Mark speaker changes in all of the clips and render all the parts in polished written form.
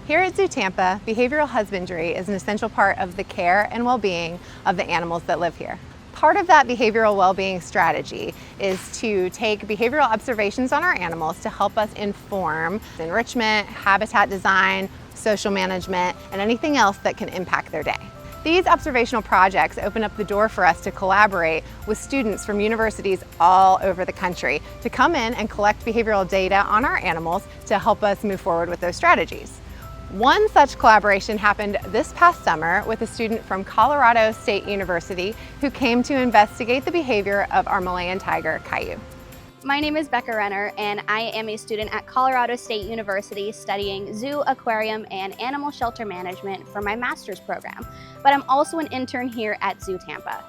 Speaker 1: Here at Zoo Tampa, behavioral husbandry is an essential part of the care and well-being of the animals that live here. Part of that behavioral well-being strategy is to take behavioral observations on our animals to help us inform enrichment, habitat design, social management, and anything else that can impact their day. These observational projects open up the door for us to collaborate with students from universities all over the country to come in and collect behavioral data on our animals to help us move forward with those strategies. One such collaboration happened this past summer with a student from Colorado State University who came to investigate the behavior of our Malayan tiger, Kayu.
Speaker 2: My name is Becca Renner, and I am a student at Colorado State University studying zoo, aquarium, and animal shelter management for my master's program. But I'm also an intern here at Zoo Tampa.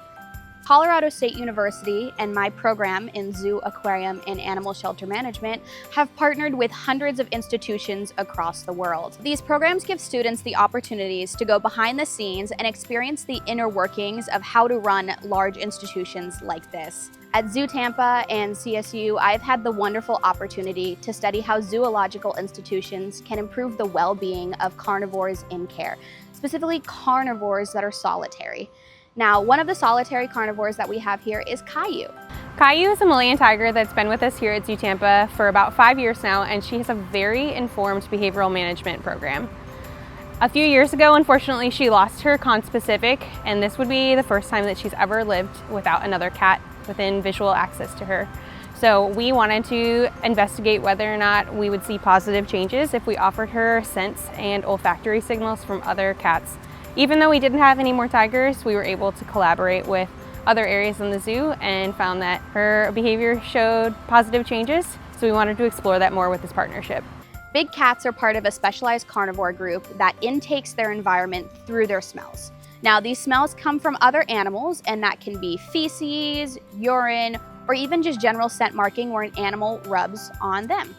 Speaker 2: Colorado State University and my program in zoo, aquarium, and animal shelter management have partnered with hundreds of institutions across the world. These programs give students the opportunities to go behind the scenes and experience the inner workings of how to run large institutions like this. At Zoo Tampa and CSU, I've had the wonderful opportunity to study how zoological institutions can improve the well-being of carnivores in care, specifically carnivores that are solitary. Now, one of the solitary carnivores that we have here is Kayu.
Speaker 3: Kayu is a Malayan tiger that's been with us here at Zoo Tampa for about 5 years now, and she has a very informed behavioral management program. A few years ago, unfortunately, she lost her conspecific, and this would be the first time that she's ever lived without another cat within visual access to her. So we wanted to investigate whether or not we would see positive changes if we offered her sense and olfactory signals from other cats. Even though we didn't have any more tigers, we were able to collaborate with other areas in the zoo and found that her behavior showed positive changes, so we wanted to explore that more with this partnership.
Speaker 2: Big cats are part of a specialized carnivore group that intakes their environment through their smells. Now, these smells come from other animals, and that can be feces, urine, or even just general scent marking where an animal rubs on them.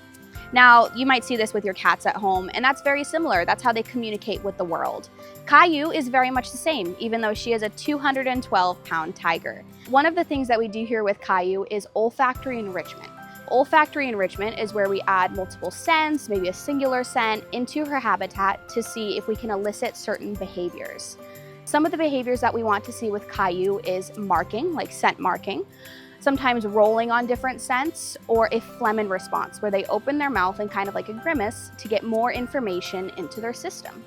Speaker 2: Now, you might see this with your cats at home, and that's very similar. That's how they communicate with the world. Kayu is very much the same, even though she is a 212-pound tiger. One of the things that we do here with Kayu is olfactory enrichment. Olfactory enrichment is where we add multiple scents, maybe a singular scent, into her habitat to see if we can elicit certain behaviors. Some of the behaviors that we want to see with Kayu is marking, like scent marking, sometimes rolling on different scents, or a phlegm response, where they open their mouth and kind of like a grimace to get more information into their system.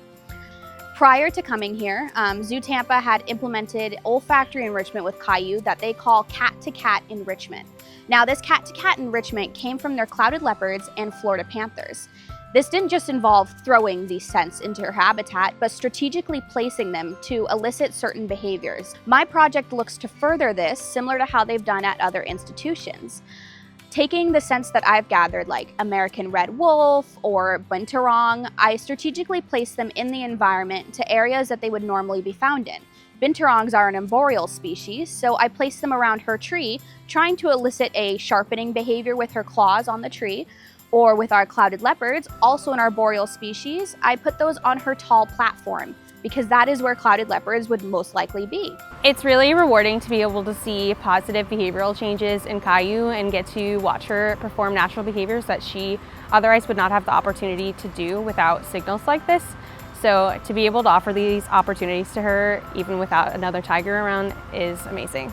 Speaker 2: Prior to coming here, Zoo Tampa had implemented olfactory enrichment with Kayu that they call cat-to-cat enrichment. Now, this cat-to-cat enrichment came from their clouded leopards and Florida panthers. This didn't just involve throwing these scents into her habitat, but strategically placing them to elicit certain behaviors. My project looks to further this, similar to how they've done at other institutions. Taking the scents that I've gathered, like American red wolf or binturong, I strategically place them in the environment to areas that they would normally be found in. Binturongs are an arboreal species, so I place them around her tree, trying to elicit a sharpening behavior with her claws on the tree. Or with our clouded leopards, also an arboreal species, I put those on her tall platform because that is where clouded leopards would most likely be.
Speaker 3: It's really rewarding to be able to see positive behavioral changes in Kayu and get to watch her perform natural behaviors that she otherwise would not have the opportunity to do without signals like this. So to be able to offer these opportunities to her, even without another tiger around, is amazing.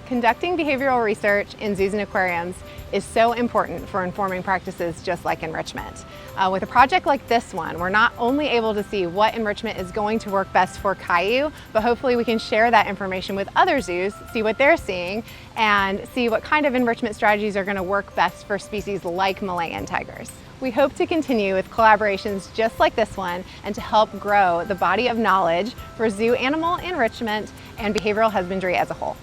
Speaker 1: Conducting behavioral research in zoos and aquariums is so important for informing practices just like enrichment. With a project like this one, we're not only able to see what enrichment is going to work best for Kayu, but hopefully we can share that information with other zoos, see what they're seeing, and see what kind of enrichment strategies are going to work best for species like Malayan tigers. We hope to continue with collaborations just like this one and to help grow the body of knowledge for zoo animal enrichment and behavioral husbandry as a whole.